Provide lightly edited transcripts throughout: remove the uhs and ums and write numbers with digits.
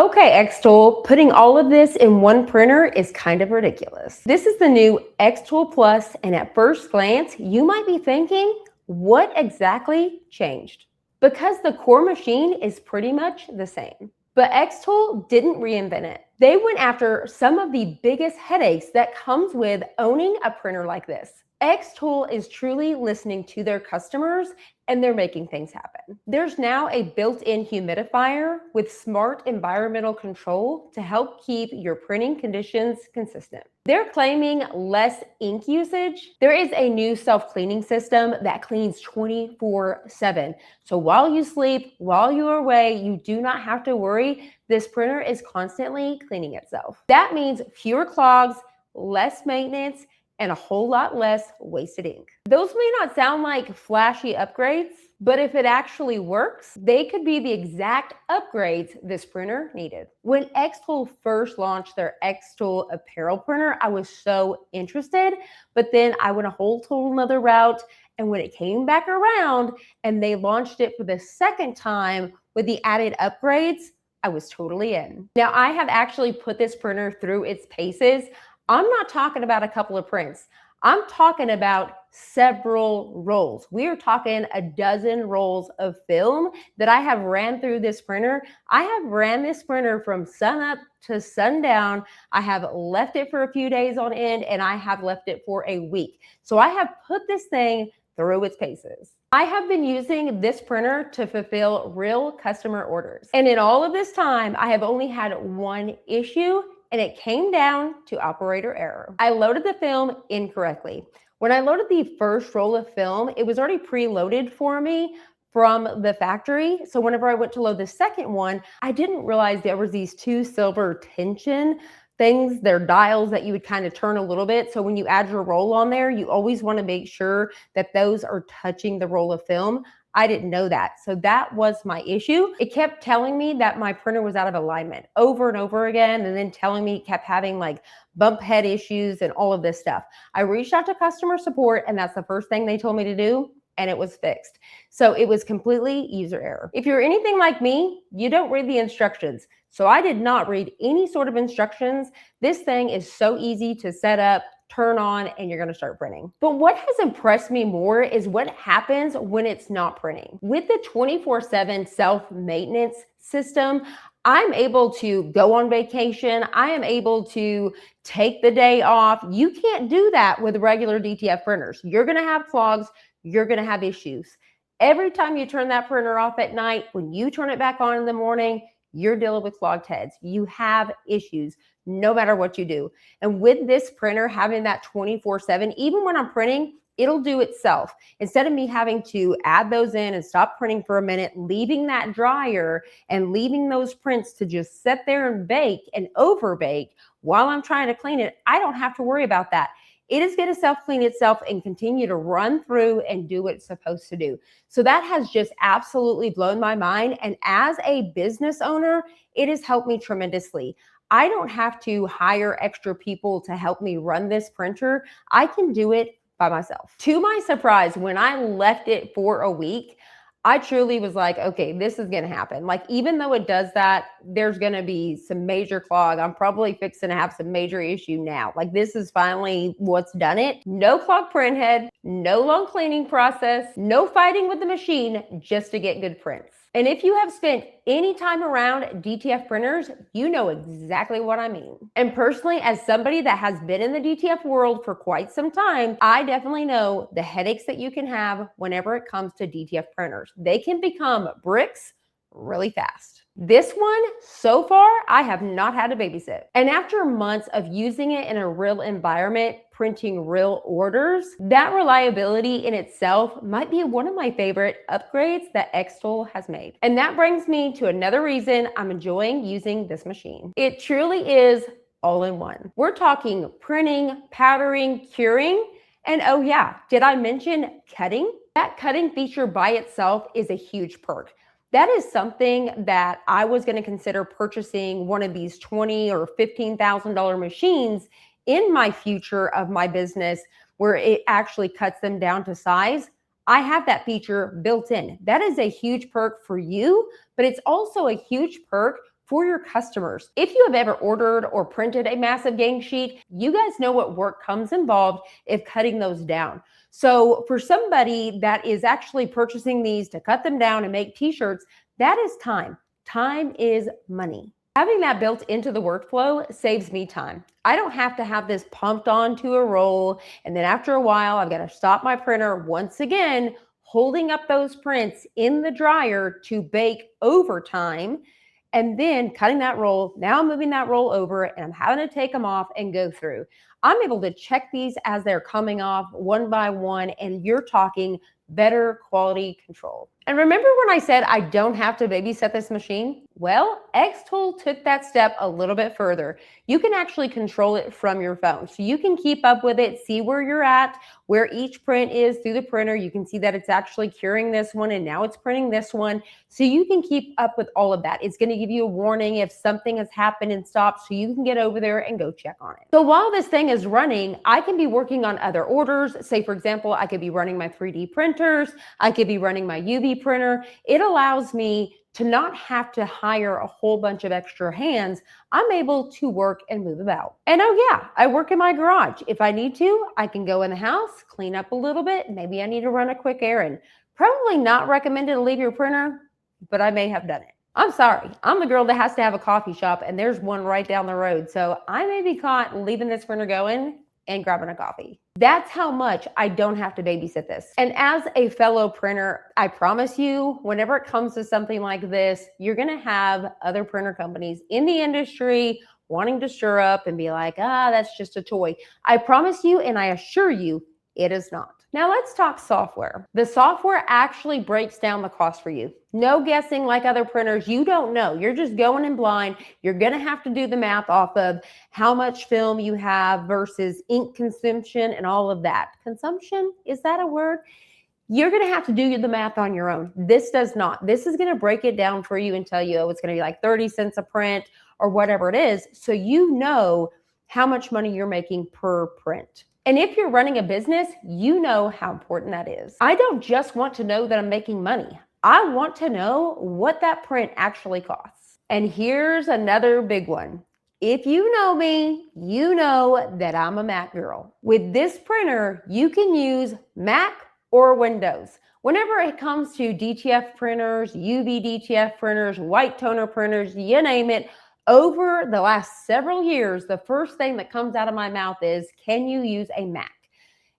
Okay, xTool, putting all of this in one printer is kind of ridiculous. This is the new xTool Plus, and at first glance, you might be thinking, what exactly changed? Because the core machine is pretty much the same. But xTool didn't reinvent it. They went after some of the biggest headaches that comes with owning a printer like this. xTool is truly listening to their customers, and they're making things happen. There's now a built-in humidifier with smart environmental control to help keep your printing conditions consistent. They're claiming less ink usage. There is a new self-cleaning system that cleans 24/7. So while you sleep, while you're away, you do not have to worry. This printer is constantly cleaning itself. That means fewer clogs, less maintenance, and a whole lot less wasted ink. Those may not sound like flashy upgrades, but if it actually works, they could be the exact upgrades this printer needed. When xTool first launched their xTool Apparel printer, I was so interested, but then I went a whole total another route. And when it came back around and they launched it for the second time with the added upgrades, I was totally in. Now, I have actually put this printer through its paces. I'm not talking about a couple of prints. I'm talking about several rolls. We are talking a dozen rolls of film that I have ran through this printer. I have ran this printer from sun up to sundown. I have left it for a few days on end, and I have left it for a week. So I have put this thing through its paces. I have been using this printer to fulfill real customer orders. And in all of this time, I have only had one issue, and it came down to operator error. I loaded the film incorrectly. When I loaded the first roll of film, it was already preloaded for me from the factory. So whenever I went to load the second one, I didn't realize there was these two silver tension things. They're dials that you would kind of turn a little bit. So when you add your roll on there, you always want to make sure that those are touching the roll of film. I didn't know that. So that was my issue. It kept telling me that my printer was out of alignment over and over again, and then telling me it kept having like bump head issues and all of this stuff. I reached out to customer support, and that's the first thing they told me to do, and it was fixed. So it was completely user error. If you're anything like me, you don't read the instructions. So I did not read any sort of instructions. This thing is so easy to set up, turn on, and you're gonna start printing. But what has impressed me more is what happens when it's not printing. With the 24/7 self-maintenance system, I'm able to go on vacation. I am able to take the day off. You can't do that with regular DTF printers. You're gonna have clogs, you're gonna have issues. Every time you turn that printer off at night, when you turn it back on in the morning, you're dealing with clogged heads. You have issues no matter what you do. And with this printer having that 24/7, even when I'm printing, it'll do itself. Instead of me having to add those in and stop printing for a minute, leaving that dryer and leaving those prints to just sit there and bake and over bake while I'm trying to clean it, I don't have to worry about that. It is going to self-clean itself and continue to run through and do what it's supposed to do. So that has just absolutely blown my mind. And as a business owner, it has helped me tremendously. I don't have to hire extra people to help me run this printer. I can do it by myself. To my surprise, when I left it for a week, I truly was like, okay, this is gonna happen. Like, even though it does that, there's gonna be some major clog. I'm probably fixing to have some major issue now. Like, this is finally what's done it. No clogged print head, no long cleaning process, no fighting with the machine just to get good prints. And if you have spent any time around DTF printers, you know exactly what I mean. And personally, as somebody that has been in the DTF world for quite some time, I definitely know the headaches that you can have whenever it comes to DTF printers. They can become bricks really fast. This one, so far, I have not had to babysit. And after months of using it in a real environment, printing real orders, that reliability in itself might be one of my favorite upgrades that xTool has made. And that brings me to another reason I'm enjoying using this machine. It truly is all in one. We're talking printing, powdering, curing, and oh yeah, did I mention cutting? That cutting feature by itself is a huge perk. That is something that I was going to consider purchasing one of these $20,000 or $15,000 machines in my future of my business, where it actually cuts them down to size. I have that feature built in. That is a huge perk for you, but it's also a huge perk for your customers. If you have ever ordered or printed a massive gang sheet, you guys know what work comes involved if cutting those down. So for somebody that is actually purchasing these to cut them down and make t-shirts, that is time. Time is money. Having that built into the workflow saves me time. I don't have to have this pumped onto a roll, and then after a while, I've got to stop my printer once again, holding up those prints in the dryer to bake overtime, and then cutting that roll. Now I'm moving that roll over, and I'm having to take them off and go through. I'm able to check these as they're coming off one by one, and you're talking better quality control. And remember when I said I don't have to babysit this machine? Well, xTool took that step a little bit further. You can actually control it from your phone. So you can keep up with it, see where you're at, where each print is through the printer. You can see that it's actually curing this one and now it's printing this one. So you can keep up with all of that. It's going to give you a warning if something has happened and stopped, so you can get over there and go check on it. So while this thing is running, I can be working on other orders. Say, for example, I could be running my 3D printers. I could be running my UV printer. It allows me to not have to hire a whole bunch of extra hands. I'm able to work and move about. And oh yeah, I work in my garage. If I need to, I can go in the house, clean up a little bit. Maybe I need to run a quick errand. Probably not recommended to leave your printer, but I may have done it. I'm sorry, I'm the girl that has to have a coffee shop and there's one right down the road. So I may be caught leaving this printer going and grabbing a coffee. That's how much I don't have to babysit this. And as a fellow printer, I promise you, whenever it comes to something like this, you're gonna have other printer companies in the industry wanting to stir up and be like, that's just a toy. I promise you, and I assure you, it is not. Now let's talk software. The software actually breaks down the cost for you. No guessing like other printers. You don't know. You're just going in blind. You're going to have to do the math off of how much film you have versus ink consumption and all of that. Consumption, is that a word? You're going to have to do the math on your own. This does not. This is going to break it down for you and tell you, oh, it's going to be like 30 cents a print or whatever it is. So you know how much money you're making per print. And if you're running a business, you know how important that is. I don't just want to know that I'm making money. I want to know what that print actually costs. And here's another big one. If you know me, you know that I'm a Mac girl. With this printer, you can use Mac or Windows. Whenever it comes to DTF printers, UV DTF printers, white toner printers, you name it, over the last several years, the first thing that comes out of my mouth is, can you use a Mac?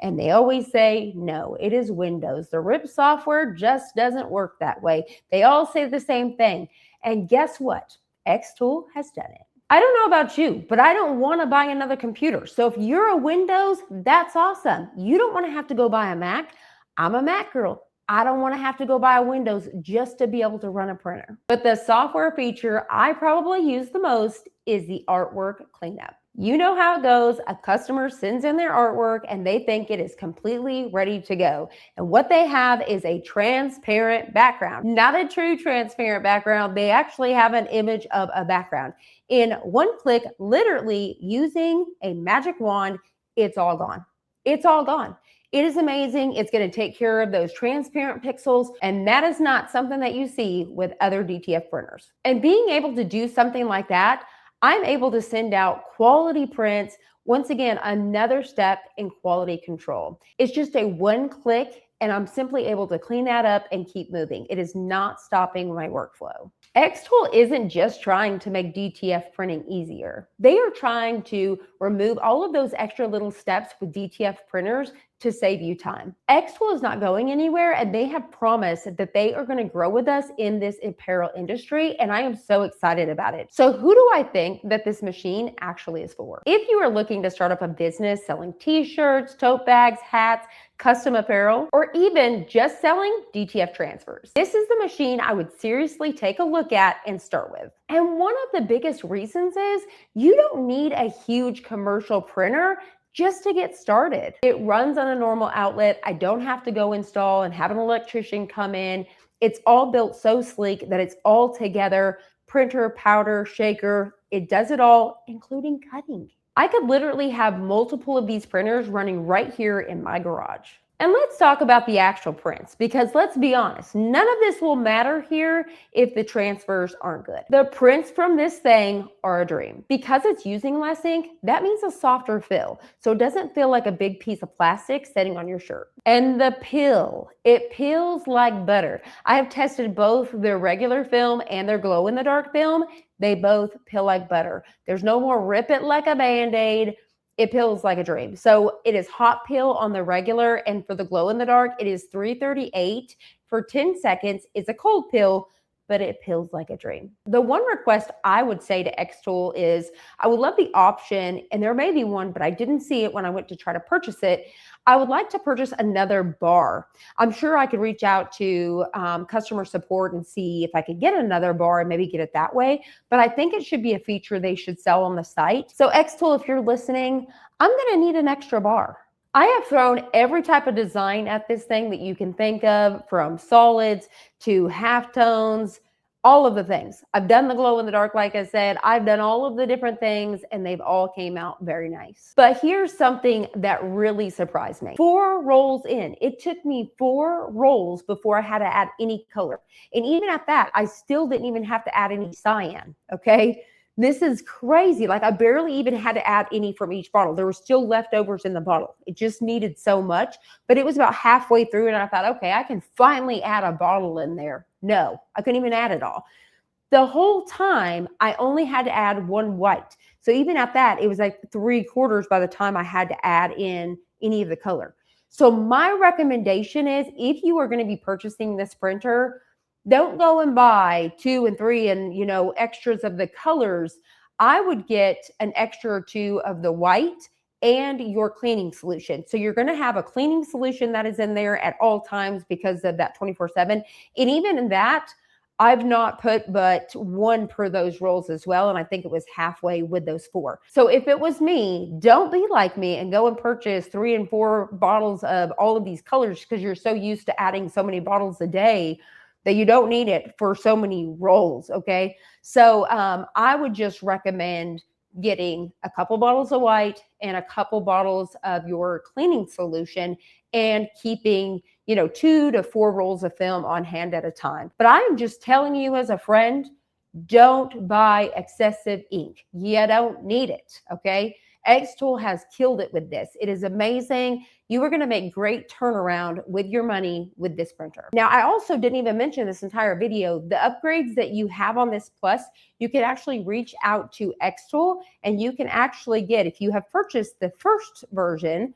And they always say, no, it is Windows. The RIP software just doesn't work that way. They all say the same thing. And guess what? xTool has done it. I don't know about you, but I don't want to buy another computer. So if you're a Windows, that's awesome. You don't want to have to go buy a Mac. I'm a Mac girl. I don't want to have to go buy a Windows just to be able to run a printer. But the software feature I probably use the most is the artwork cleanup. You know how it goes. A customer sends in their artwork and they think it is completely ready to go. And what they have is a transparent background. Not a true transparent background. They actually have an image of a background. In one click, literally using a magic wand, it's all gone. It's all gone. It is amazing. It's going to take care of those transparent pixels, and that is not something that you see with other DTF printers. And being able to do something like that, I'm able to send out quality prints. Once again, another step in quality control. It's just a one click, and I'm simply able to clean that up and keep moving. It is not stopping my workflow. xTool isn't just trying to make DTF printing easier. They are trying to remove all of those extra little steps with DTF printers to save you time. xTool is not going anywhere, and they have promised that they are going to grow with us in this apparel industry, and I am so excited about it. So who do I think that this machine actually is for? If you are looking to start up a business selling t-shirts, tote bags, hats, custom apparel, or even just selling DTF transfers, this is the machine I would seriously take a look at and start with. And one of the biggest reasons is you don't need a huge commercial printer just to get started. It runs on a normal outlet. I don't have to go install and have an electrician come in. It's all built so sleek that it's all together. Printer, powder, shaker, it does it all, including cutting. I could literally have multiple of these printers running right here in my garage. And let's talk about the actual prints, because let's be honest, none of this will matter here if the transfers aren't good. The prints from this thing are a dream. Because it's using less ink, that means a softer fill, so it doesn't feel like a big piece of plastic sitting on your shirt. And the pill, it peels like butter. I have tested both their regular film and their glow-in-the-dark film. They both peel like butter. There's no more rip it like a Band-Aid. It peels like a dream. So it is hot peel on the regular, and for the glow in the dark, it is 338 for 10 seconds. It's a cold peel, but it peels like a dream. The one request I would say to xTool is I would love the option, and there may be one, but I didn't see it when I went to try to purchase it. I would like to purchase another bar. I'm sure I could reach out to customer support and see if I could get another bar and maybe get it that way. But I think it should be a feature they should sell on the site. So xTool, if you're listening, I'm gonna need an extra bar. I have thrown every type of design at this thing that you can think of, from solids to halftones, all of the things. I've done the glow in the dark, like I said. I've done all of the different things, and they've all came out very nice. But here's something that really surprised me. 4 rolls in. It took me 4 rolls before I had to add any color. And even at that, I still didn't even have to add any cyan, okay? This is crazy. Like, I barely even had to add any from each bottle. There were still leftovers in the bottle. It just needed so much, but it was about halfway through, and I thought, okay, I can finally add a bottle in there. No, I couldn't even add it all. The whole time, I only had to add 1 white. So even at that, it was like 3/4 by the time I had to add in any of the color. So my recommendation is, if you are going to be purchasing this printer, don't go and buy 2 and 3 and, you know, extras of the colors. I would get an extra or 2 of the white and your cleaning solution. So you're going to have a cleaning solution that is in there at all times because of that 24/7. And even in that, I've not put but 1 per those rolls as well. And I think it was halfway with those 4. So if it was me, don't be like me and go and purchase 3 and 4 bottles of all of these colors because you're so used to adding so many bottles a day that you don't need it for so many rolls, okay? So I would just recommend getting a couple bottles of white and a couple bottles of your cleaning solution, and keeping, you know, 2 to 4 rolls of film on hand at a time. But I am just telling you as a friend, don't buy excessive ink. You don't need it, okay? xTool has killed it with this. It is amazing. You are going to make great turnaround with your money with this printer. Now, I also didn't even mention this entire video. The upgrades that you have on this Plus, you can actually reach out to xTool, and you can actually get, if you have purchased the first version,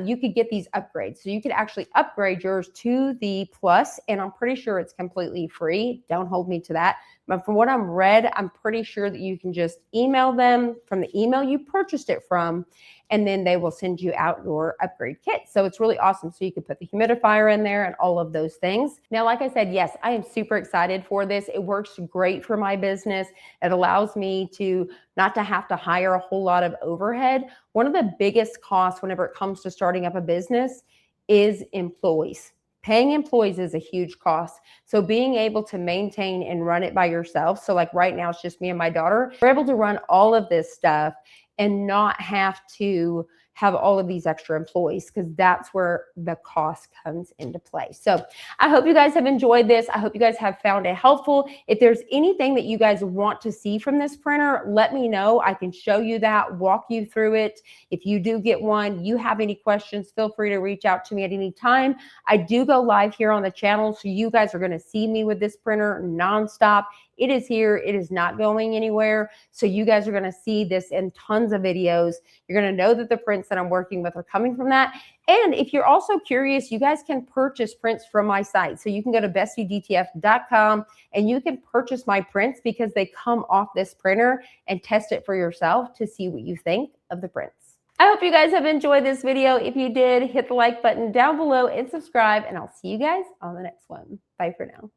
you could get these upgrades. So you could actually upgrade yours to the Plus, and I'm pretty sure it's completely free. Don't hold me to that. But from what I'm read, I'm pretty sure that you can just email them from the email you purchased it from, and then they will send you out your upgrade kit. So it's really awesome. So you can put the humidifier in there and all of those things. Now, like I said, yes, I am super excited for this. It works great for my business. It allows me to not to have to hire a whole lot of overhead. One of the biggest costs whenever it comes to starting up a business is employees. Paying employees is a huge cost. So being able to maintain and run it by yourself. So like right now, it's just me and my daughter. We're able to run all of this stuff and not have to have all of these extra employees, because that's where the cost comes into play. So I hope you guys have enjoyed this. I hope you guys have found it helpful. If there's anything that you guys want to see from this printer, let me know. I can show you that, walk you through it. If you do get one, you have any questions, feel free to reach out to me at any time. I do go live here on the channel, so you guys are going to see me with this printer nonstop. It is here. It is not going anywhere. So you guys are going to see this in tons of videos. You're going to know that the prints that I'm working with are coming from that. And if you're also curious, you guys can purchase prints from my site. So you can go to bestviewdtf.com and you can purchase my prints, because they come off this printer, and test it for yourself to see what you think of the prints. I hope you guys have enjoyed this video. If you did, hit the like button down below and subscribe, and I'll see you guys on the next one. Bye for now.